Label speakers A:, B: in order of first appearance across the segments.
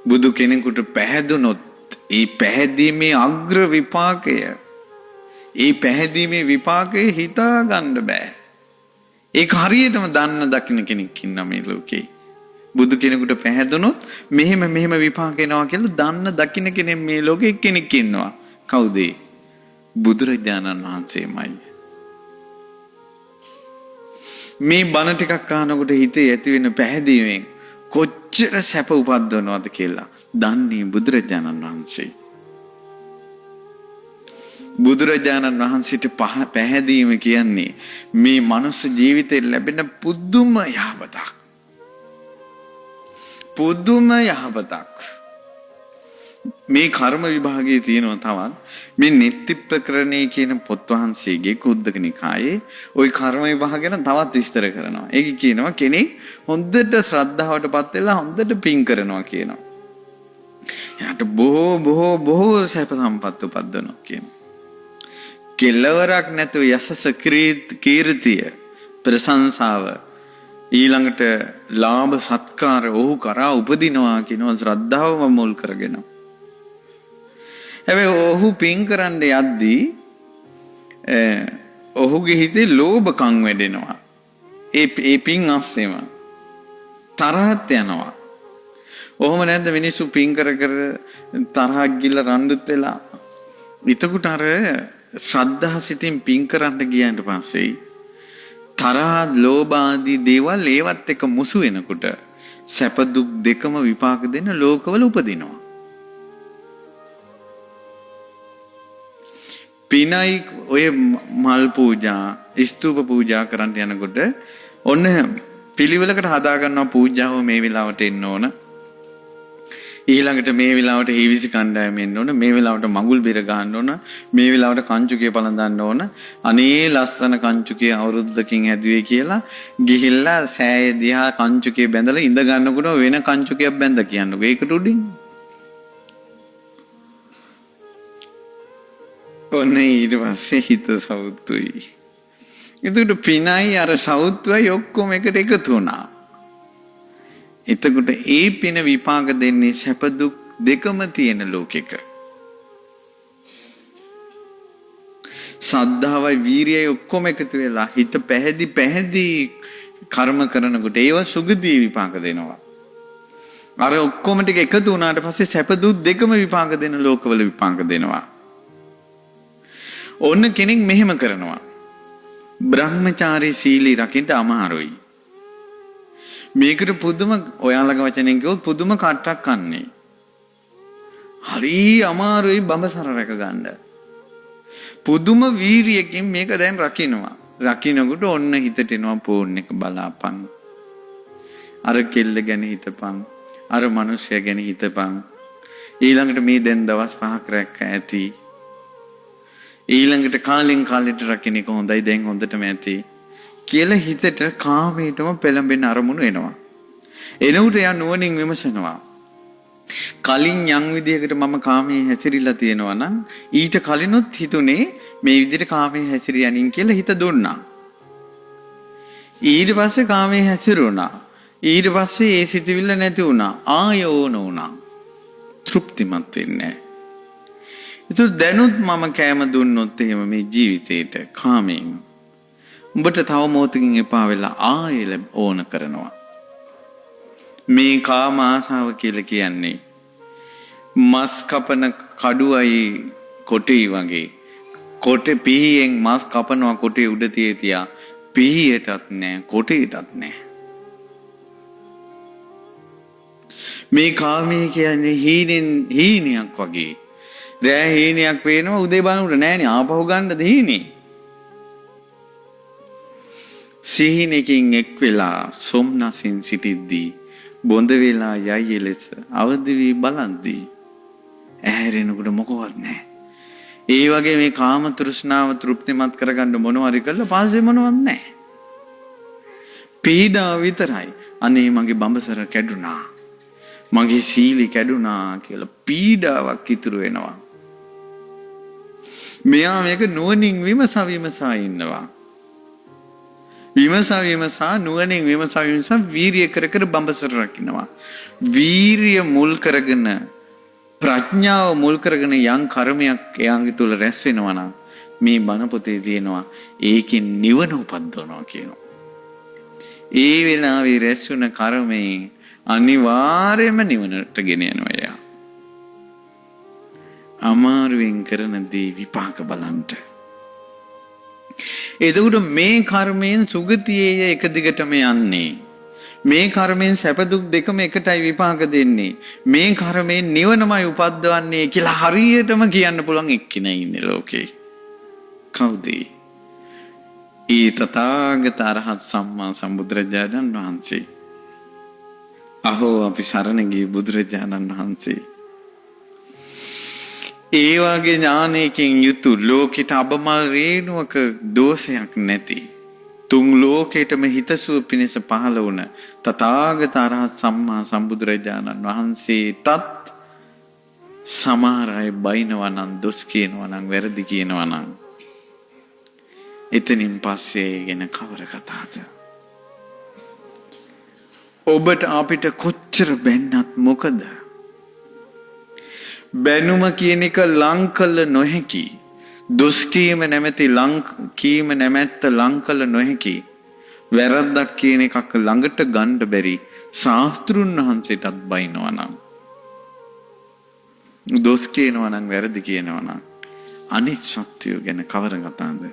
A: බුදු කෙනෙකුට පැහැදුනොත් ඒ පැහැදීමේ අග්‍ර විපාකය, ඒ පැහැදීමේ විපාකය හිතා ගන්න බෑ. ඒක හරියටම දන්න දකින්න කෙනෙක් ඉන්නා මේ ලෝකේ. බුදු කෙනෙකුට පැහැදුනොත් මෙහෙම විපාක එනවා කියලා දන්න දකින්න කෙනෙක් මේ ලෝකේ කෙනෙක් ඉන්නවා. කවුද? බුදුරජාණන් වහන්සේමයි. මේ බණ ටිකක් අහනකොට හිතේ ඇති වෙන පැහැදීමෙන් කොච්චර සැප උපද්දවනවද කියලා දන්නේ බුදුරජාණන් වහන්සේ. බුදුරජාණන් වහන්සේට පැහැදීම කියන්නේ මේ මනුස්ස ජීවිතේ ලැබෙන පුදුම යහපතක්. පුදුම යහපතක්. මේ කර්ම විභාගයේ තියෙනවා තවත් මේ නිත්‍ය ප්‍රකරණේ කියන පොත් වහන්සේගේ කුද්දක නිකායේ ওই කර්ම විභාග ගැන තවත් විස්තර කරනවා. ඒක කියනවා කෙනෙක් හොඳට ශ්‍රද්ධාවටපත් වෙලා හොඳට පින් කරනවා කියනවා. එයාට බොහෝ සැප සම්පත් උපදිනවා කියනවා. කෙලවරක් නැතුව යසස කීර්තිය ප්‍රශංසාව ඊළඟට ලාභ සත්කාර ඔහු කරා උපදිනවා කියනවා ශ්‍රද්ධාවම මුල් කරගෙන. හැබැයි ඔහු පින් කරන්න යද්දී ඔහුගේ හිතේ ලෝභකම් වැඩෙනවා. ඒ පින් අස්සෙම තරහත් යනවා. ඔහොම නැද්ද මිනිස්සු පින් කර තරහක් ගිල්ල රණ්ඩුත් වෙලා. එතකොට අර ශ්‍රද්ධා සිතින් පින් කරන්න ගියන්ට පස්සේ තරහ ලෝභ ආදී දේවල් ඒවත් එක මුසු වෙනකොට සැප දුක් දෙකම විපාක දෙන ලෝකවල උපදිනවා. පිනයි ඔය මල් පූජා ස්තූප පූජා කරන්න යනකොට ඔන්න පිළිවෙලකට හදා ගන්නවා පූජාව මේ වෙලාවට එන්න ඕන. ඊළඟට මේ වෙලාවට හීවිසි කණ්ඩායම එන්න ඕන. මේ වෙලාවට මඟුල් බෙර ගන්න ඕන. මේ වෙලාවට කංචුකේ පළඳන්න ඕන. අනේ ලස්සන කංචුකේ අවුරුද්දකින් හැදුවේ කියලා ගිහිල්ලා සෑය දිහා කංචුකේ බැඳලා ඉඳ ගන්නකොට වෙන කංචුකයක් බැඳ කියන්නකෝ. ඒකට උඩින් ඔන්න ඊට පස්සේ හිත සෞතුයි. එතකොට පිනයි අර සෞත්වයි ඔක්කොම එකට එකතු වුණා. එතකොට ඒ පින විපාක දෙන්නේ සැප දුක් දෙකම තියෙන ලෝකෙක. සද්ධාවයි වීරියයි ඔක්කොම එකතු වෙලා හිත පැහැදි කර්ම කරනකොට ඒවා සුගතිය විපාක දෙනවා. අර ඔක්කොම ටික එකතු වුණාට පස්සේ සැප දුක් දෙකම විපාක දෙන ලෝකවල විපාක දෙනවා. ඔන්න කෙනෙක් මෙහෙම කරනවා. බ්‍රහ්මචාරී සීලී රකින්න අමාරුයි. මේකට පුදුම ඔයාලගේ වචනෙන් කිව්වොත් පුදුම කට්ටක් කන්නේ. හරි අමාරුයි බඹසර රැක ගන්න. පුදුම වීරියකින් මේක දැන් රකින්නවා. රකින්නකොට ඔන්න හිතට එනවා පෝන් එක බලාපන්. අර කෙල්ල ගැන හිතපන්. අර මිනිස්සයා ගැන හිතපන්. ඊළඟට මේ දැන් දවස් 5ක් රැක්ක ඇති. ඊළඟට කාලෙන් කාලෙට රකින්න එක හොඳයි දැන් හොඳටම ඇති. කියලා හිතට කාමයටම පෙළඹෙන අරමුණු එනවා. එනකොට යා නුවණින් විමසනවා. කලින් යම් විදියකට මම කාමයේ හැසිරීලා තියෙනවා නම් ඊට කලිනුත් හිතුනේ මේ විදිහට කාමයේ හැසිරියනින් කියලා හිත දුන්නා. ඊට පස්සේ කාමයේ හැසිරුණා. ඊට පස්සේ ඒ සිතවිල්ල නැති වුණා. ආය ඕන වුණා. තෘප්තිමත් වෙන්නේ. ඒක දැනුත් මම කැම දුන්නොත් එහෙම මේ ජීවිතේට කාමයෙන් උඹට තව මොහොතකින් එපා වෙලා ආයෙ ඕන කරනවා. මේ කාම ආසාව කියලා කියන්නේ මස් කපන කඩුවයි කොටේ වගේ. කොටේ පිහියෙන් මස් කපනවා කොටේ උඩ තියා පිහියටත් නැහැ කොටේටත් නැහැ. මේ කාමයේ කියන්නේ හීනයක් වගේ. රෑ හීනයක් පේනවා උදේ බලනකොට නෑනේ ආපහු ගන්නද හීනේ. සිහිනකින් එක් වෙලා සොම්නසින් සිටිද්දී බොඳ වෙලා යයි ලෙස අවදි වී බලන්දී ඇහැරෙනකොට මොකවත් නැහැ. ඒ වගේ මේ කාම තෘෂ්ණාව තෘප්තිමත් කරගන්න මොනවාරි කළා පස්සේ මොනවත් නැහැ. පීඩාව විතරයි. අනේ මගේ බඹසර කැඩුනා. මගේ සීලි කැඩුනා කියලා පීඩාවක් ඉතුරු වෙනවා. මෙයා මේක නුවණින් විමසා ඉන්නවා. විමසා නුවණින් විමසා වීරිය කර කර බඹසර රකින්නවා. වීරිය මුල් කරගෙන ප්‍රඥාව මුල් කරගෙන යම් කර්මයක් එයාගේ තුල රැස් වෙනවා නම් මේ බණ පොතේ තියෙනවා ඒකෙන් නිවන උපද්දවනවා කියනවා. ඒ වෙලාවේ රැස් වුණ කර්මයෙන් අනිවාර්යයෙන්ම නිවනට ගෙන යනවා එයා. අමාරුවෙන් කරන දේ විපාක බලන්ට. එතකොට මේ කර්මයෙන් සුගතියේ එක දිගටම යන්නේ. මේ කර්මයෙන් සැප දුක් දෙකම එකටයි විපාක දෙන්නේ. මේ කර්මයෙන් නිවනමයි උපද්දවන්නේ කියලා හරියටම කියන්න පුළුවන් එක්කෙනෙක් ඉන්නේ ලෝකේ. කවුද? ඒ තථාගත අරහත් සම්මා සම්බුදුරජාණන් වහන්සේ. අහෝ අපි සරණ ගිය බුදුරජාණන් වහන්සේ. ඒ වගේ ඥානයකින් යුතු ලෝකෙට අබමල් රේණුවක දෝෂයක් නැති තුන් ලෝකෙටම හිතසුව පිණිස පහළ වුණ තථාගත අරහත් සම්මා සම්බුදුරජාණන් වහන්සේටත් සමහර අය බයිනවා නම් දොස් කියනවා නම් වැරදි කියනවා නම් එතනින් පස්සේ ගැන කවර කතාවද? ඔබට අපිට කොච්චර බැන්නත් මොකද? බැනුම කියන එක ලං කළ නොහැකි. දොස් කීම නැමැති කීම නැමැත්ත ලං කළ නොහැකි. වැරද්දක් කියන එකක් ළඟට ගන්න බැරි ශාස්ත්‍රුන් වහන්සේටත් බයිනවා නම්, දොස් කියනවා නම්, වැරදි කියනවා නම් අනිත් සත්‍යය ගැන කවර කතාවද?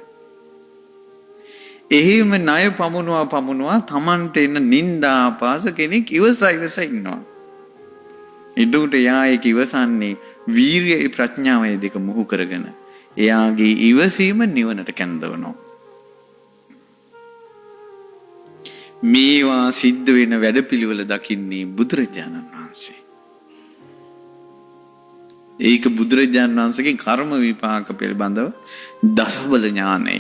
A: එහෙම ණය පමුණුවා තමන්ට එන නිന്ദා ආපාස කෙනෙක් ඉවස ඉන්නවා. එතකොට එයා ඒක ඉවසන්නේ වීරියයි ප්‍රඥාවයි දෙක මුහු කරගෙන එයාගේ ඉවසීම නිවනට කැඳවනවා. මේවා සිද්ධ වෙන වැඩපිළිවෙල දකින්නේ බුදුරජාණන් වහන්සේ. ඒක බුදුරජාණන් වහන්සේගේ කර්ම විපාක පිළිබඳව දසබල ඥානයි.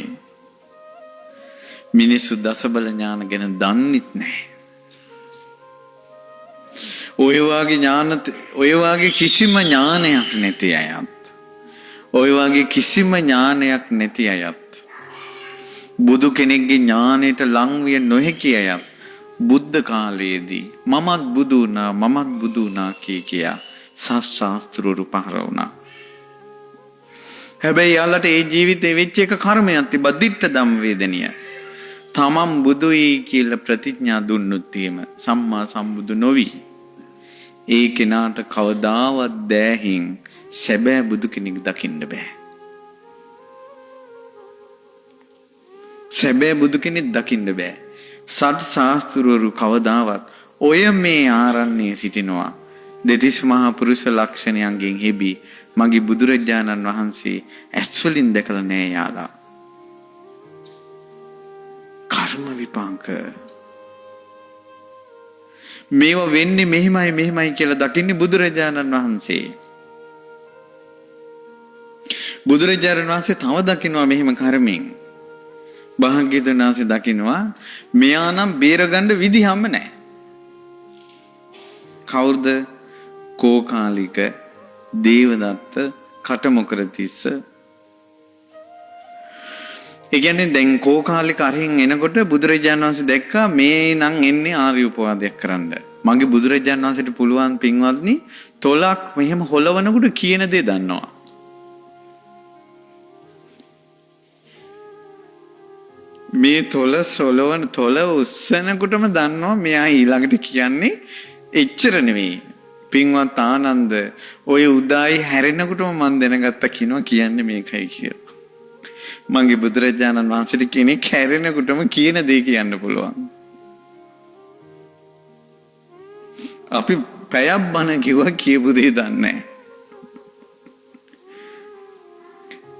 A: මිනිස්සු දසබල ඥාන ගැන දන්නෙත් නැහැ. ඔය වාගේ කිසිම ඥානයක් නැති අයත්, ඔය වාගේ කිසිම ඥානයක් නැති අයත්, බුදු කෙනෙක්ගේ ඥානයට ලං විය නොහැකි අයත් බුද්ධ කාලයේදී මමත් බුදු වුණා කියා ශාස්ත්‍රවරු පහළ වුණා. හැබැයි යාළට ඒ ජීවිතේ වෙච්ච එක කර්මයක් තිබ්බා, දිට්ඨ ධම්ම වේදනීය. තමන් බුදුයි කියලා ප්‍රතිඥා දුන්නොත් එහෙම සම්මා සම්බුදු නොවි. ඒ කෙනාට කවදාවත් දෑහින් සැබෑ බුදු කෙනෙක් දකින්න බෑ. සැබෑ බුදු කෙනෙක් දකින්න බෑ. සත් ශාස්ත්‍රවරු කවදාවත් ඔය මේ ආරණ්‍යයේ සිටිනවා දෙතිස් මහා පුරුෂ ලක්ෂණයන්ගෙන් හිබි මගේ බුදුරජාණන් වහන්සේ ඇස් වලින් දැකලා නෑ යාලා. කර්ම විපාක මේවා වෙන්නේ මෙහිමයි කියලා දකින්නේ බුදුරජාණන් වහන්සේ. බුදුරජාණන් වහන්සේ තව දකින්නවා මෙහිම කර්මෙන්. භාග්‍යවතුන් වහන්සේ දකින්නවා මෙයා නම් බේරගන්න විදිහම නැහැ. කවුරුද? කෝකාලික, දේවදත්ත, කටමොකරතිස්ස. ඒ කියන්නේ දැන් කෝකාලික අරින් එනකොට බුදුරජාණන් වහන්සේ දැක්කා මේ නම් එන්නේ ආර්ය උපවාදයක් කරන්න. මගේ බුදුරජාණන් වහන්සේට පුළුවන් පින්වත්නි තොලක් මෙහෙම හොලවනකොට කියන දේ දන්නවා. මේ තොල උස්සනකොටම දන්නවා මෙයා ඊළඟට කියන්නේ එච්චර නෙවෙයි. පින්වත් ආනන්ද ඔය උදායි හැරෙනකොටම මම දැනගත්තා කියන්නේ මේකයි කියලා. මගේ බුදුරජාණන් වහන්සේට කෙනෙක් හැරෙනකොටම කියන දේ කියන්න පුළුවන්. අපි පැයක් බණ කිව්වා කියපු දේ දන්නේ නැහැ.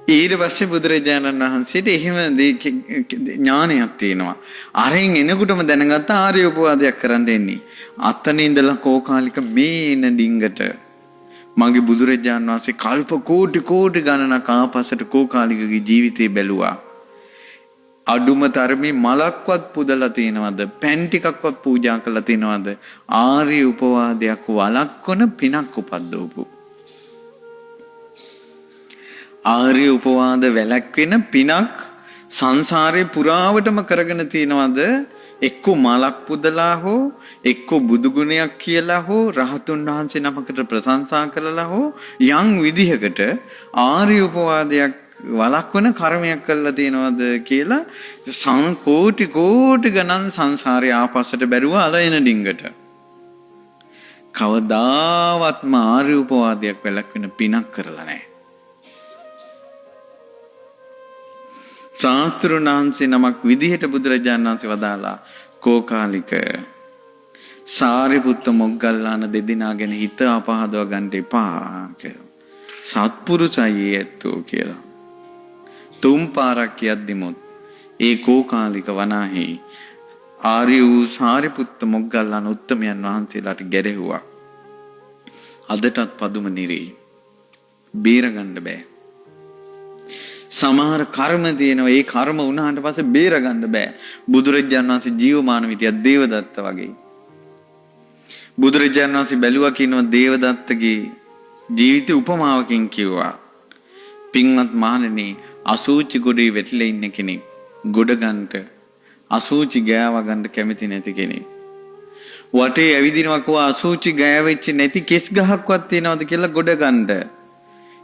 A: ඊට පස්සේ බුදුරජාණන් වහන්සේට එහෙම ඥානයක් තියෙනවා. අරෙන් එනකොටම දැනගත්ත ආර්ය උපවාදයක් කරන්න එන්නේ. අතන ඉඳලා කෝකාලික මේ එන ඩිංගට මගේ බුදුරජාණන් වහන්සේ කල්ප කෝටි ගණනක් ආපස්සට කෝකාලිකගේ ජීවිතේ බැලුවා. අඩුම තරමේ මලක්වත් පුදලා තියනවද? පැන් ටිකක්වත් පූජා කරලා තියනවද? ආර්ය උපවාදයක් වළක්වන පිනක් උපද්දවපු. ආර්ය උපවාද වැළැක්වෙන පිනක් සංසාරේ පුරාවටම කරගෙන තියනවාද එක්ක මලක් පුදලා හෝ එක්ක බුදු ගුණයක් කියලා හෝ රහතුන් වහන්සේ නමකට ප්‍රශංසා කළා හෝ යම් විදිහකට ආර්ය උපවාදයක් වළක්වන කර්මයක් කළා තියනවාද කියලා කෝටි කෝටි ගණන් සංසාරේ ආපස්සට බැරුවා අලෙන ඩිංගට කවදාවත්ම ආර්ය උපවාදයක් වැළක්වන පිනක් කරලා නැහැ. ශාස්ත්‍රුන් වහන්සේ නමක් විදිහට බුදුරජාණන් වහන්සේ වදාලා කෝකාලික සාරිපුත්ත මොග්ගල්ලාන දෙදෙනා ගැන හිත අපහදව ගන්න එපා කියලා. සත්පුරුෂයි ඇත්තෝ කියලා. තුන් පාරක් කියද්දිමුත් ඒ කෝකාලික වනාහි ආර්ය වූ සාරිපුත්ත මොග්ගල්ලාන උත්තමයන් වහන්සේලාට ගැරෙහුවා. අදටත් පදුම නිරේ. බේරගන්න බෑ. සමහර කර්ම තියෙනවා ඒ කර්ම වුණාට පස්සේ බේරගන්න බෑ. බුදුරජාණන් වහන්සේ ජීවමාන විදියට දේවදත්ත වගේ. බුදුරජාණන් වහන්සේ බැලුවා කියනවා දේවදත්තගේ ජීවිත උපමාවකින් කිව්වා. පින්වත් මහණෙනි අසූචි ගොඩේ වැටිලා ඉන්න කෙනෙක් ගොඩ ගන්නට අසූචි ගෑව ගන්න කැමති නැති කෙනෙක්. වටේ ඇවිදිනවා කෝ අසූචි ගෑවෙච්ච නැති කෙස් ගහක්වත් තියනවද කියලා ගොඩ ගන්නට.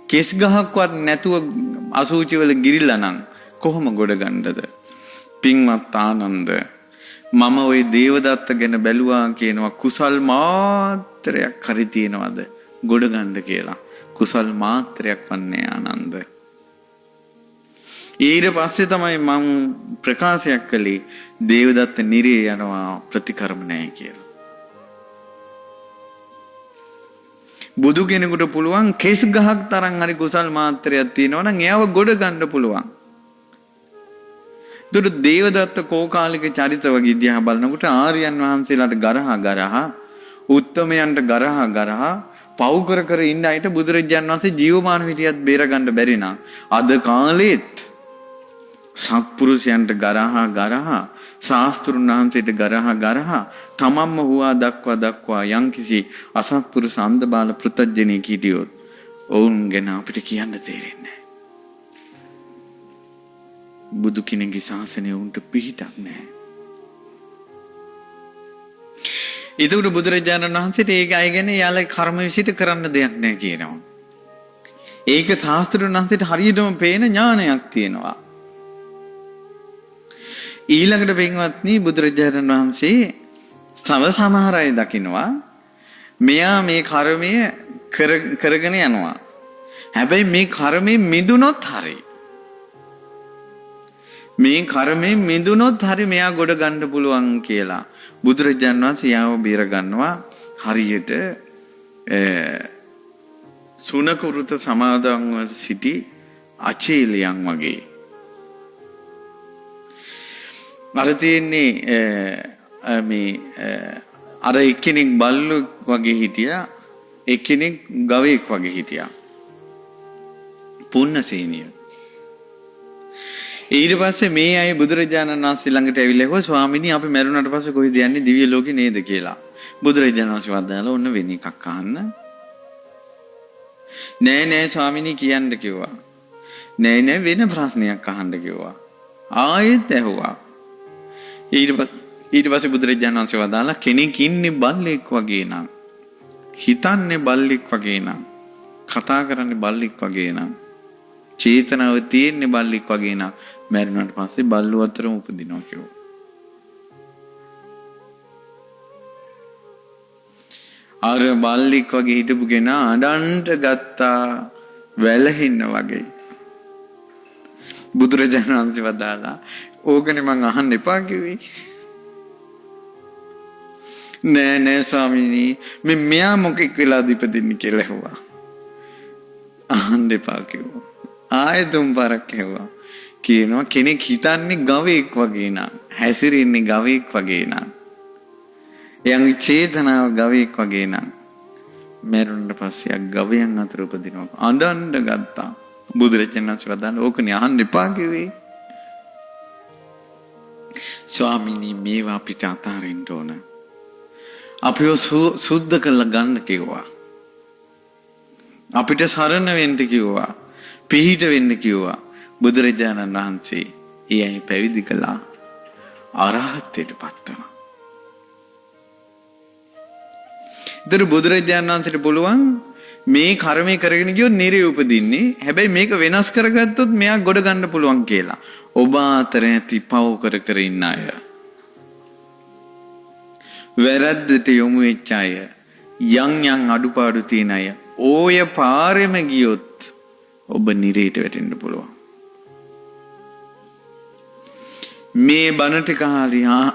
A: කෙස් ගහක්වත් නැතුව අසූචි වල ගිරිලා නම් කොහොම ගොඩ ගන්නද? පින්වත් ආනන්ද මම ওই දේවදත්ත ගැන බැලුවා කියනවා කුසල් මාත්‍රයක් හරි තියනවද ගොඩ ගන්න කියලා. කුසල් මාත්‍රයක් වන්නේ ආනන්ද. ඊට පස්සේ තමයි මම ප්‍රකාශයක් කළේ දේවදත්ත නිරේ යනවා ප්‍රතිකර්ම නැහැ කියලා. බුදු කෙනෙකුට පුළුවන් කෙස් ගහක් තරම් හරි කුසල් මාත්‍රයක් තියෙනවා නම් එයාව ගොඩ ගන්න පුළුවන්. දුරු දේවදත්ත කෝකාලික චරිත වගේ දිහා බලනකොට ආර්යයන් වහන්සේලාට ගරහා උත්තමයන්ට ගරහා පව් කර ඉන්න අයට බුදුරජාණන් වහන්සේ ජීවමාන විදියට බේර ගන්න බැරි නා අද කාලෙත් සත්පුරුෂයන්ට ගරහා ශාස්ත්‍රුන් වහන්සේට ගරහා තමන්ම හුවා දක්වා යම්කිසි අසත්පුරුෂ අන්ධබාල පෘතජ්ජනෙක් හිටියොත් ඔවුන් ගැන අපිට කියන්න තේරෙන්නේ නැහැ. බුදු කෙනෙකුගේ ශාසනය උන්ට පිහිටක් නැහැ. ඒකට බුදුරජාණන් වහන්සේට ඒක අය ගැන යාළේ කර්ම විසිට කරන්න දෙයක් නැහැ කියනවා. ඒක ශාස්ත්‍රුන් වහන්සේට හරියටම පේන ඥානයක් තියෙනවා. ඊළඟට පින්වත්නි බුදුරජාණන් වහන්සේ සමහර අය දකිනවා මෙයා මේ කර්මය කරගෙන යනවා. හැබැයි මේ කර්මයෙන් මිදුනොත් හරි. මේ කර්මයෙන් මිදුනොත් හරි මෙයා ගොඩ ගන්න පුළුවන් කියලා බුදුරජාණන් වහන්සේ යාව බේර ගන්නවා. හරියට සුනකුරුත සමාදන්ව සිටි අචේලියන් වගේ. අර තියෙන්නේ මේ අර එක්කෙනෙක් බල්ලෙක් වගේ හිටියා එක්කෙනෙක් ගවයෙක් වගේ හිටියා පුන්නසේනිය. ඊට පස්සේ මේ අය බුදුරජාණන් වහන්සේ ළඟට ඇවිල්ලා කිව්වා ස්වාමීනි අපි මැරුණාට පස්සේ කොහෙද යන්නේ දිව්‍ය ලෝකේ නේද කියලා. බුදුරජාණන් වහන්සේ වදාළා ඔන්න වෙන එකක් අහන්න. නෑ ස්වාමීනි කියන්න කිව්වා. නෑ වෙන ප්‍රශ්නයක් අහන්න කිව්වා. ආයෙත් ඇහුවා. ඊට පස්සේ බුදුරජාණන් වහන්සේ වදාලා කෙනෙක් ඉන්නේ බල්ලෙක් වගේ නම් හිතන්නේ බල්ලෙක් වගේ නම් කතා කරන්නේ බල්ලෙක් වගේ නම් චේතනාව තියෙන්නේ බල්ලෙක් වගේ නම් මැරුණාට පස්සේ බල්ලෝ අතරම උපදිනවා කිව්වා. අර බල්ලෙක් වගේ හිටපු කෙනා අඬන්ට ගත්තා වැළහින්න වගේ. බුදුරජාණන් වහන්සේ වදාලා ඕකනේ මං අහන්න එපා කිව්වේ. නෑ ස්වාමීනි මෙයා මොකෙක් වෙලාද ඉපදින්නේ කියලා ඇහුවා. අහන්න එපා කිව්වා. ආයෙ තුන් පාරක් ඇහුවා. කියනවා කෙනෙක් හිතන්නේ ගවයෙක් වගේ නා හැසිරෙන්නේ ගවයෙක් වගේ නා එයාගේ චේතනාව ගවයෙක් වගේ නා මරුණට පස්සේ ගවයන් අතර උපදිනවා. අඬන්න ගත්තා. බුදුරජාණන් වහන්සේ වදාළා ඕකනේ අහන්න එපා කිව්වේ. ස්වාමීනි මේවා අපිට අතාරින්න ඕන. අපිව සුද්ධ කරලා ගන්න කිව්වා. අපිට සරණ වෙන්න කිව්වා. පිහිට වෙන්න කිව්වා. බුදුරජාණන් වහන්සේ ඒ අය පැවිදි කළා අරහත්ත්වයට පත් වුණා. ඒතර බුදුරජාණන් වහන්සේට පුළුවන් මේ කර්මය කරගෙන ගියොත් නිරේ උපදින්නේ. හැබැයි මේක වෙනස් කරගත්තොත් මෙයා ගොඩ ගන්න පුළුවන් කියලා. ඔබ අතර ඇති පව් කර කර ඉන්න අය, වැරද්දට යොමු වෙච්ච අය, යම් අඩුපාඩු තියෙන අය, ඕය පාරෙම ගියොත් ඔබ නිරේට වැටෙන්න පුළුවන්. මේ බණ ටික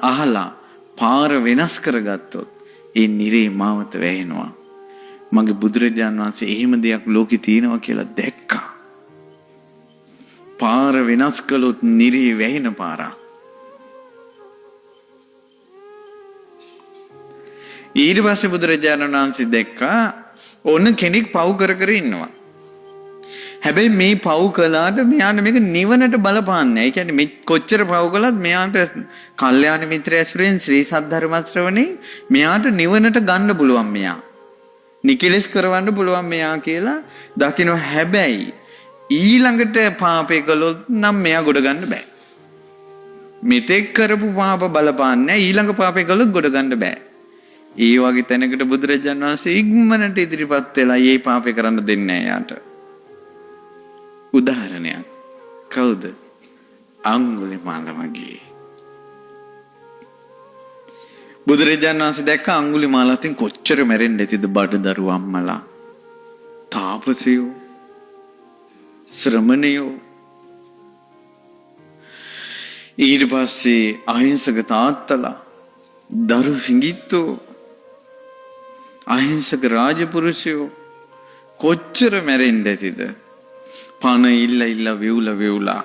A: අහලා පාර වෙනස් කරගත්තොත් ඒ නිරේ මාවත වැහෙනවා. මගේ බුදුරජාණන් වහන්සේ එහෙම දෙයක් ලෝකේ තියෙනවා කියලා දැක්කා. පාර වෙනස් කළොත් නිරේ වැහෙන පාරක්. ඊට පස්සේ බුදුරජාණන් වහන්සේ දැක්කා ඕන කෙනෙක් පව් කර කර ඉන්නවා. හැබැයි මේ පව් කළාට මෙයාට මේක නිවනට බලපාන්නේ නැහැ. ඒ කියන්නේ මේ කොච්චර පව් කළත් මෙයාට කල්යාණ මිත්‍ර ඇසුරෙන් ශ්‍රී සද්ධර්ම ශ්‍රවණේ මෙයාට නිවනට ගන්න පුළුවන්, මෙයා නිකලස් කරවන්න පුළුවන් මෙයා කියලා දකින්න. හැබැයි ඊළඟට පාපේ කළොත් නම් මෙයා ගොඩ ගන්න බෑ. මෙතෙක් කරපු පාප බලපාන්නේ ඊළඟ පාපේ කළොත් ගොඩ ගන්න බෑ. ඒ වගේ තැනකට බුදුරජාණන් වහන්සේ ඉක්මනට ඉදිරිපත් වෙලා මේ පාපේ කරන්න දෙන්නේ නැහැ යාට. උදාහරණයක්. කවුද? අඟුලිමාල වගේ. බුදුරජාණන් වහන්සේ දැක්ක අඟුලිමාල අතින් කොච්චර මැරෙන්න ඇතිද බඩදරු අම්මලා, තාපසයෝ, ශ්‍රමණයෝ. ඊට පස්සේ අහිංසක තාත්තලා, දරු සිඟිත්තෝ, අහිංසක රාජපුරුෂයෝ කොච්චර මැරෙන්න ඇතිද? පණ ඉල්ල වෙවුලා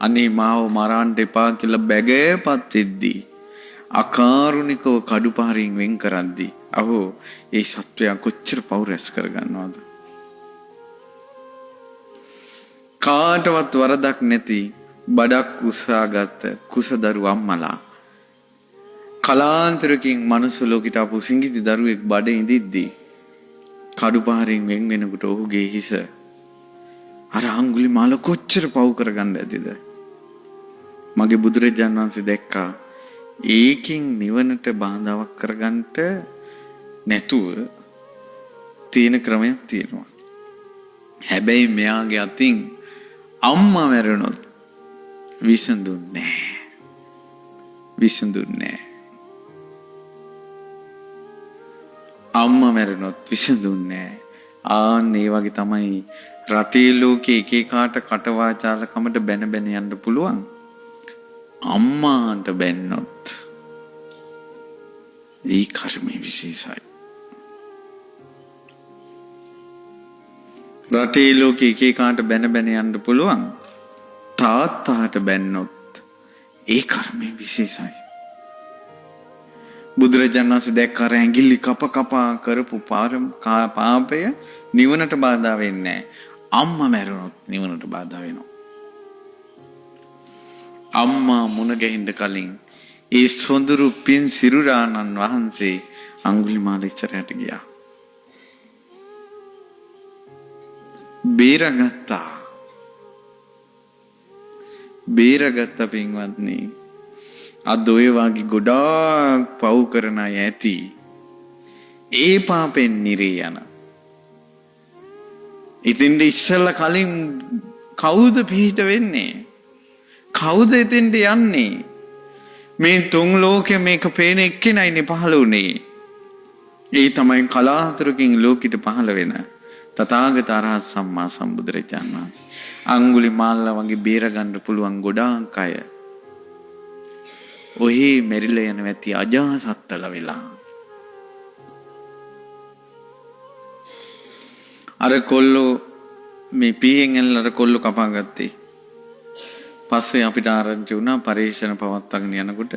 A: අනේ මාව මරන්න එපා කියලා බැගෑපත් වෙද්දී, අකාරුණිකව කඩුපාරින් වෙන් කරද්දී අහෝ ඒ සත්වයා කොච්චර පව් රැස් කරගන්නවද? කාටවත් වරදක් නැති බඩක් උසාගත් කුසදරු අම්මලා කලාන්තරකින් මනුස්ස ලෝකෙට ආපු සිඟිති දරුවෙක් බඩේ ඉඳිද්දී කඩුපාරින් වෙන් වෙනකොට ඔහුගේ හිස අර අඟුලිමාල කොච්චර පව් කරගන්න ඇතිද? මගේ බුදුරජාණන් වහන්සේ දැක්කා ඒකින් නිවනට බාධාවක් කරගන්නට නැතුව තියෙන ක්‍රමයක් තියෙනවා. හැබැයි මෙයාගේ අතින් අම්මා මැරුණොත් විසඳුන්නේ නැහැ. අම්මා මැරුණොත් විසඳුන්නේ නැහැ. ආන් ඒ වගේ තමයි රටේ ලෝකේ එක එකාට කටවාචාලකමට බැන යන්න පුළුවන්. අම්මාට බැන්නොත් ඒ කර්මය විශේෂයි. රටේ ලෝකේ එක එකාට බැන යන්න පුළුවන්. තාත්තාට බැන්නොත් ඒ කර්මය විශේෂයි. බුදුරජාණන් වහන්සේ දැක්කාර ඇඟිලි කපා කරපු පාපය නිවනට බාධා වෙන්නේ නැහැ. අම්මා මැරුණොත් නිවනට බාධා වෙනවා. අම්මා මුණ ගැහින්න කලින් ඒ සොඳුරු පින් සිරුරාණන් වහන්සේ අඟුලිමාල ඉස්සරහට ගියා. බේරගත්තා පින්වත්නි. අද ඔය වගේ ගොඩාක් පව් කරන අය ඇති. ඒ පාපෙන් නිරේ යන. ඉතින්ද ඉස්සෙල්ලා කලින් කවුද පිහිට වෙන්නේ? කවුද එතෙන්ට යන්නේ? මේ තුන් ලෝකෙ මේක පේන එක්කෙනයිනේ පහළ වුණේ. ඒ තමයි කලාතුරකින් ලෝකෙට පහළ වෙන තථාගත අරහත් සම්මා සම්බුදුරජාණන් වහන්සේ. අඟුලිමාල වගේ බේරගන්න පුළුවන් ගොඩාක් අය ඔහි මෙරිලා යන වැති අජාසත්තල වෙලා. අර කොල්ලෝ මේ පීයෙන් ඇල්ලර කොල්ලෝ කපා ගත්තේ. පස්සේ අපිට ආරංචි වුණා පරීක්ෂණ පවත්වාගෙන යනකොට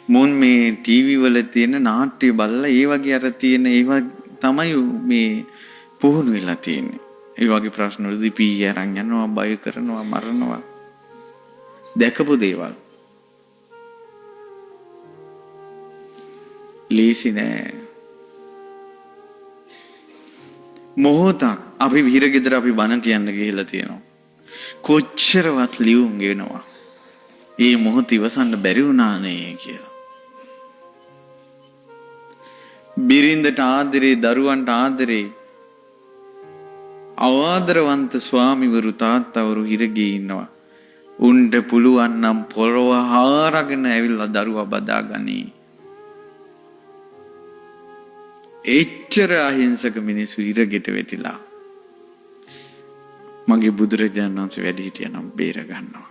A: මුන් මේ ටීවී වල තියෙන නාට්‍ය බලලා ඒ වගේ අර තියෙන ඒවා තමයි මේ පුහුණු වෙලා තියෙන්නේ. ඒ වගේ ප්‍රශ්න වලදී පී අරන් යනවා, බය කරනවා, මරනවා. දැකපු දේවල්. ලීසි නෑ. මොහොතක් අපි විහිර ගෙදර අපි බණ කියන්න ගිහිල්ලා තියෙනවා. කොච්චරවත් ලියුම් ගෙනවා. ඒ මොහොත ඉවසන්න බැරි වුණානේ කියලා. බිරිඳට ආදරේ, දරුවන්ට ආදරේ, අවාදරවන්ත ස්වාමිවරු තාත්තවරු හිරගේ ඉන්නවා. උන්ට පුළුවන් නම් පොරව හාරගෙන ඇවිල්ලා දරුවා බදාගනී. එච්චර අහිංසක මිනිස්සු හිරගෙට වෙතිලා මගේ බුදුරජාණන් වහන්සේ වැඩි හිටියනම් බේර ගන්නවා.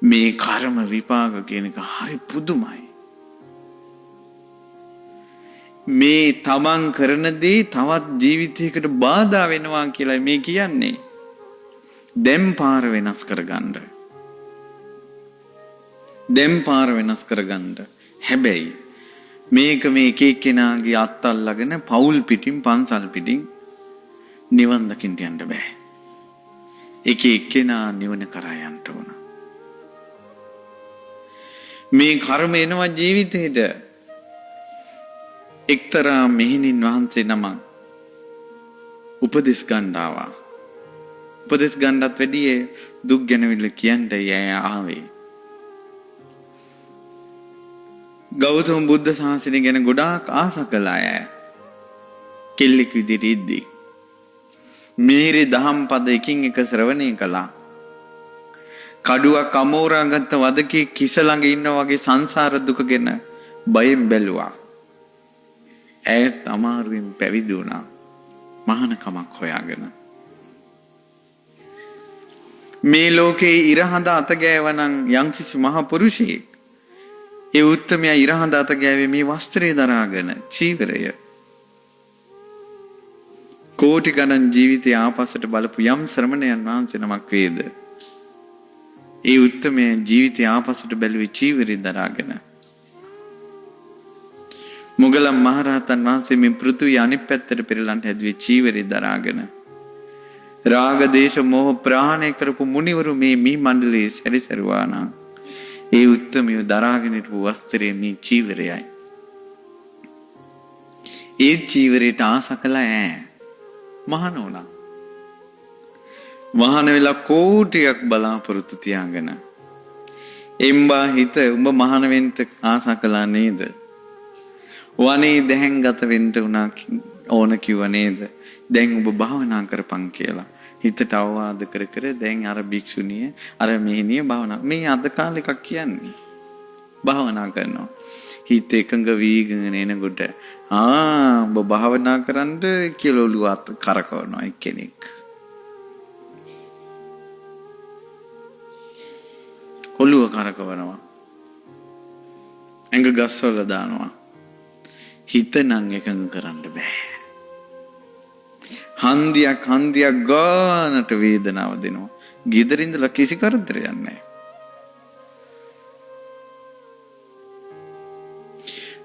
A: මේ කර්ම විපාක කියන එක හරි පුදුමයි. මේ තමන් කරන දේ තවත් ජීවිතයකට බාධා වෙනවා කියලා මේ කියන්නේ. දැන් පාර වෙනස් කරගන්න. දැන් පාර වෙනස් කරගන්න. හැබැයි මේක මේ එක එක්කෙනාගේ අත් අල්ලගෙන පවුල් පිටින් පන්සල් පිටින් නිවන් දකින්න යන්න බෑ. එක එක්කෙනා නිවන කරා යන්න ඕන. මේ කර්ම එනවා ජීවිතේට. එක්තරා මෙහෙණින් වහන්සේ නමක් උපදෙස් ගන්න ආවා. උපදෙස් ගන්නත් වැඩිය දුක් ගැනවිල කියන්න යෑ ආවේ. ගෞතම බුද්ධ ශාසනය ගැන ගොඩාක් ආස කළා අය. කෙල්ලෙක් විදිහට ඉද්දී මේරි දහම් පද එකින් එක ශ්‍රවණය කළා. කඩුවක් අමෝරා ගත්ත වදකේ කිස ළඟ ඉන්නා වගේ සංසාර දුක ගැන බයෙන් බැලුවා. ඇයත් අමාරුවෙන් පැවිදි වුණා. මහානකමක් හොයාගෙන. මේ ලෝකේ ඉරහඳ අත ගෑවනම් යම්කිසි මහ පුරුෂයෙක් ඒ උත්තමයා ඉරහඳ අත ගෑවේ මේ වස්ත්‍රය දරාගෙන චීවරය. කෝටි ගණන් ජීවිතය ආපස්සට බලපු යම් ශ්‍රමණයන් වහන්සේ නමක් වේද? ඒ උත්තමයා ජීවිතය ආපස්සට බැලුවේ චීවරය දරාගෙන. මුගලන් මහරහතන් වහන්සේ මේ පෘථුවිය අනිත් පැත්තට පෙරලන්න හැදුවේ චීවරය දරාගෙන. රාග දේශ මොහ ප්‍රහාණය කරපු මුනිවරු මේ මණ්ඩලයේ සැරිසරුවා නම් ඒ උත්තමිය දරාගෙන හිටපු වස්ත්‍රය මේ චීවරයයි. ඒ චීවරයට ආස කළා ඈ මහාන වුණා. මහාන වෙලා කෝටියක් බලාපොරොත්තු තියාගෙන එම්බා හිත උඹ මහාන වෙන්න ආස කළා නේද? වනේ දැහැන් ගත වෙන්න උනා ඕන කිව්ව නේද? දැන් ඔබ භාවනා කරපන් කියලා. හිතට අවවාද කර කර දැන් අර භික්ෂුණිය අර මෙහෙණිය භාවනා මේ අද කාලේ එකක් කියන්නේ භාවනා කරනවා. හිත එකඟ වීගෙන එනකොට ඔබ භාවනා කරන්න කියලා ඔළුව අත කරකවනවා එක්කෙනෙක්. ඔළුව කරකවනවා. ඇඟ ගස්වල දානවා. හිත නම් එකඟ කරන්න බෑ. හන්දියක් ගානට වේදනාව දෙනවා. ගෙදරින්දලා කිසි කරදරයක් නැහැ.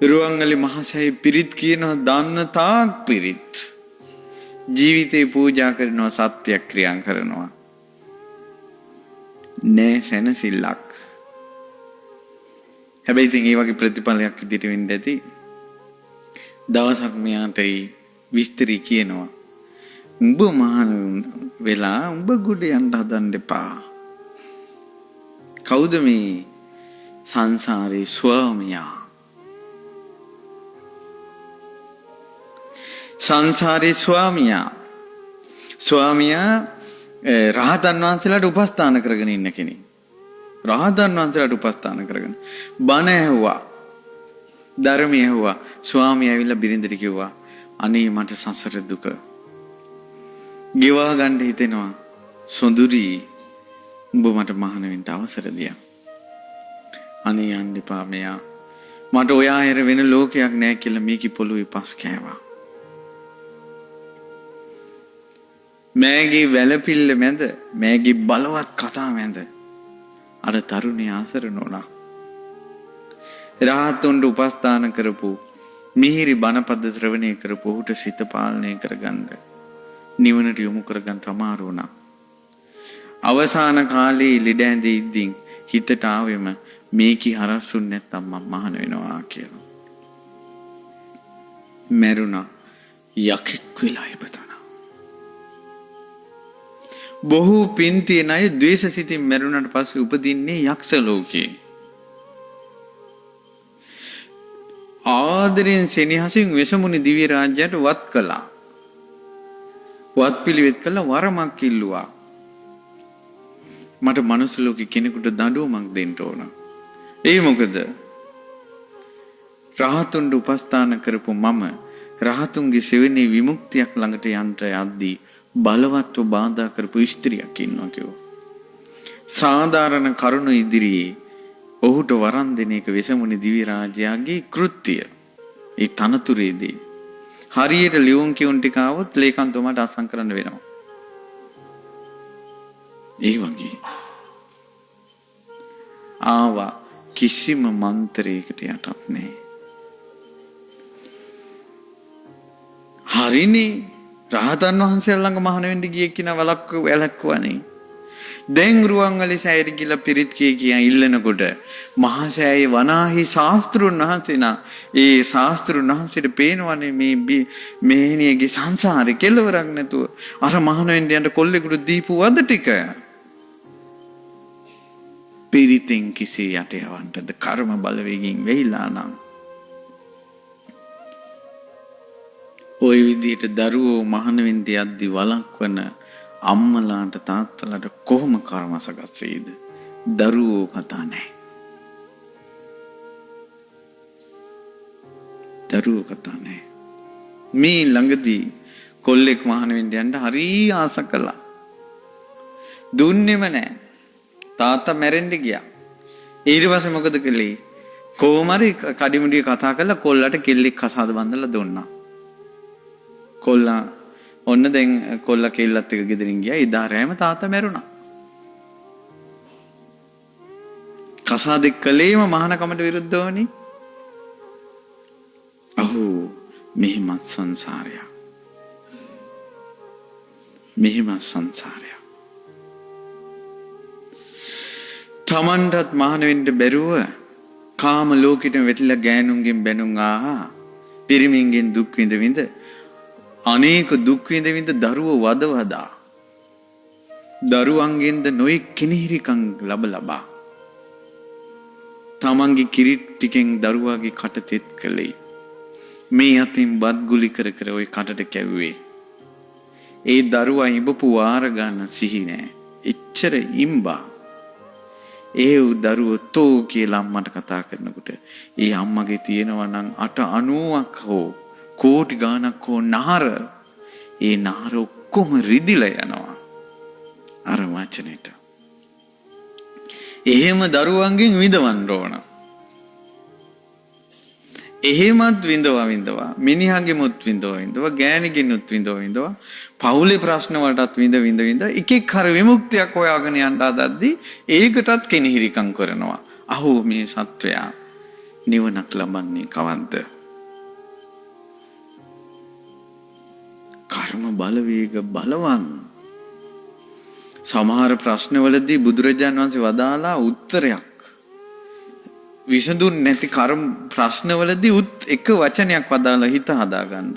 A: රුවන්වැලි මහසෑය පිරිත් කියනවා දන්න තාක් පිරිත්. ජීවිතේ පූජා කරනවා සත්‍යක්‍රියා කරනවා. නෑ සැනසෙල්ලක්. හැබැයි ඉතින් ඒ වගේ ප්‍රතිඵලයක් විදිහට වෙන්න ඇති. දවසක් මෙයාට විස්තරي කියනවා. උඹ මහාන වෙලා උඹ ගුඩ යන්න හදන්න එපා. කවුද මේ සංසාරේ ස්වාමියා? සංසාරේ ස්වාමියා රහතන් වහන්සේලාට උපස්ථාන කරගෙන ඉන්න කෙනෙක්. රහතන් වහන්සේලාට උපස්ථාන කරගෙන බණ ඇහුවා. ධර්මය ඇහුවා. ස්වාමියා ඇවිල්ලා බිරිඳට කිව්වා අනේ මට සසර දුක ගෙවා ගන්න හිතෙනවා. සොඳුරි උඹ මට මහාන වෙන්න අවසර දියා. අනේ යන්න එපා මෙයා. මට ඔයා හැර වෙන ලෝකයක් නැහැ කියලා මේකි පොළොවේ පස් කෑවා. මෑගේ වැළපිල්ල මැද මෑගේ බලවත් කතා මැද අර තරුණිය ආසරණ වුණා. රහතුන්ට උපස්ථාන කරපු මිහිරි බණපද ශ්‍රවණය කරපු උට සිත පාලනය කරගන්න නිවනට යොමු කරගන්න අමාරු වුණා. අවසාන කාලේ ලිඩ ඇඳේ ඉද්දින් හිතට ආවෙම මේකි හරස්සුන් නැත්තම් මම මහාන වෙනවා කියලා. මැරුණා. යකෙක් වෙලා ඉපදුණා. බොහෝ පින් තියෙන අය ද්වේෂ සිතින් මැරුණාට පස්සේ උපදින්නේ යක්ෂ ලෝකේ. ආදරෙන් සෙනෙහසින් වෙසමුණි දිව්‍ය රාජ්‍යයට වත් කළා. වත් පිළිවෙත් කළා වරමක් ඉල්ලුවා. මට මනුස්ස ලෝකේ කෙනෙකුට දඬුවමක් දෙන්න ඕන. ඒ මොකද? රහතුන්ට උපස්ථාන කරපු මම රහතුන්ගේ සෙවණේ විමුක්තියක් ළඟට යන්න යද්දී බලවත්ව බාධා කරපු ස්ත්‍රියක් ඉන්නවා කිව්වා. සාධාරණ කරුණ ඉදිරියේ ඔහුට වරන් දෙන එක වෙසමුණි දිව්‍ය රාජ්‍යයේ කෘත්‍යය. ඒ තනතුරේදී හරියට ලියුම් කියුන් ටික આવොත් ලේකම්තුමාට අසං කරන්න වෙනවා. ඒ වගේ ආවා කිසිම මන්ත්‍රයකට යටත් නැහැ. හරිනේ රහතන් වහන්සේලා ළඟ මහාන වෙන්න ගියේ කිනා වැලක්වනේ. දැන් රුවන්වැලි සෑයට ගිහලා පිරිත් කියා ඉල්ලනකොට මහා සෑයේ වනාහි ශාස්ත්‍රුන් වහන්සේනා ඒ ශාස්ත්‍රුන් වහන්සේට පේනවනේ මේ මෙහෙණියගේ සංසාරේ කෙලවරක් නැතුව අර මහාන වෙන්න යන කොල්ලෙකුට දීපු වද ටික පිරිතෙන් කිසි යට යවන්නද කර්ම බලවේගයෙන් වෙයිලා නම් ওই විදිහට දරුවෝ මහාන වෙන්න යද්දි වළක්වන අම්මලාට තාත්තලාට කොහොම කර්ම සකස් වෙයිද? දරුවෝ කතා නැහැ. දරුවෝ කතා නැහැ. මේ ළඟදී කොල්ලෙක් මහාන වෙන්න යන්න හරි ආස කළා. දුන්නෙම නැහැ. තාත්තා මැරෙන්න ගියා. ඊට පස්සේ මොකද කළේ? කොහොමරි කඩිමුඩිය කතා කරලා කොල්ලට කෙල්ලෙක් කසාද බඳලා දුන්නා. කොල්ලා ඔන්න දැන් කොල්ලා කෙල්ලත් එක්ක ගෙදරින් ගියා. එදා රෑම තාත්තා මැරුණා. කසාදෙක් කලේම මහානකමට විරුද්ධවනේ. අහෝ මෙහිමත් සංසාරයක්. මෙහිමත් සංසාරයක්. තමන්ටත් මහාන වෙන්න බැරුව කාම ලෝකෙට වැටිලා ගෑනුන්ගෙන් බැනුම් ආහා පිරිමින්ගෙන් දුක් විඳ විඳ අනේක දුක් විඳ විඳ දරුවෝ වදවදා දරුවන්ගෙන්ද නොයෙක් කිනිහිරිකම් ලබා තමන්ගේ කිරිත් ටිකෙන් දරුවාගේ කට තෙත් කළේ. මේ අතින් බත් ගුලි කර කර ওই කටට කැවුවේ. ඒ දරුවා ඉඹපු වාර ගන්න සිහි නෑ. එච්චර ඉම්බා. ඒ දරුවෝ තෝ කියලා අම්මට කතා කරනකොට ඒ අම්මගේ තියෙනවා නම් 890ක් හෝ කෝටි ගාණක් හෝ නහර ඒ නහර ඔක්කොම රිදිලා යනවා අර වචනෙට. එහෙම දරුවන්ගෙන් විඳවන්න ඕන. එහෙමත් විඳවා මිනිහාගෙමුත් විඳවා ගෑණිගෙනුත් විඳවා පවුලේ ප්‍රශ්න වලටත් විඳ එකෙක් හර විමුක්තියක් හොයාගෙන යන්න හදද්දී ඒකටත් කෙනිහිරිකම් කරනවා. අහෝ මේ සත්වයා නිවනක් ලබන්නේ කවද්ද? කර්ම බලවේග බලවන්. සමහර ප්‍රශ්නවලදී බුදුරජාණන් වහන්සේ වදාලා උත්තරයක් විසඳුන් නැති කර්ම ප්‍රශ්නවලදී එක වචනයක් වදාලා හිත හදාගන්න.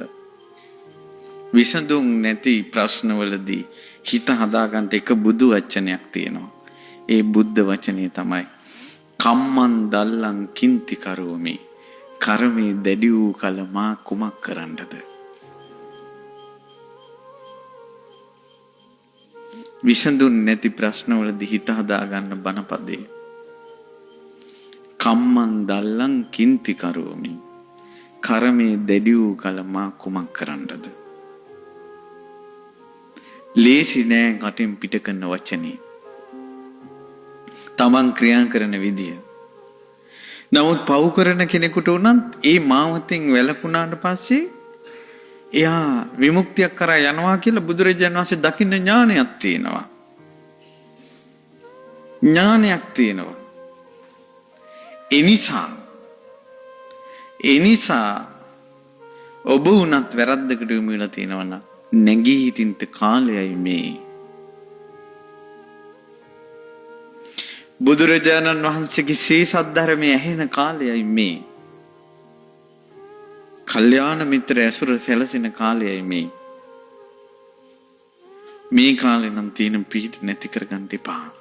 A: විසඳුන් නැති ප්‍රශ්නවලදී හිත හදාගන්න එක බුදු වචනයක් තියෙනවා. ඒ බුද්ධ වචනේ තමයි කම්මන් දල්ලං කිංති කරෝමි. කර්මේ දැඩි වූ කල මා කුමක් කරන්නද? විසඳුන් නැති ප්‍රශ්නවලදී හිත හදාගන්න බණපදේ. කම්මන් දල්ලං කිංති කරෝමි. කර්මේ දැඩි වූ කල මා කුමක් කරන්නද? ලේසි නෑ කටින් පිට කරන වචනේ. තමන් ක්‍රියා කරන විදිය. නමුත් පව් කරන කෙනෙකුට උනත් ඒ මාවතෙන් වැළකුණාට පස්සේ එයා විමුක්තියක් කරා යනවා කියලා බුදුරජාණන් වහන්සේ දකින්න ඥානයක් තියෙනවා. ඥානයක් තියෙනවා. එනිසා ඔබ උනත් වැරද්දකට යොමු වෙලා තියෙනවා නම් නැගී හිටින්න කාලයයි මේ. බුදුරජාණන් වහන්සේගේ සීසත් ධර්මයේ ඇහෙන කාලයයි මේ. කල්යාණ මිත්‍ර ඇසුර සැලසෙන කාලයයි මේ. මේ කාලේ නම් තියෙන පිහිට නැති කරගන්න එපා.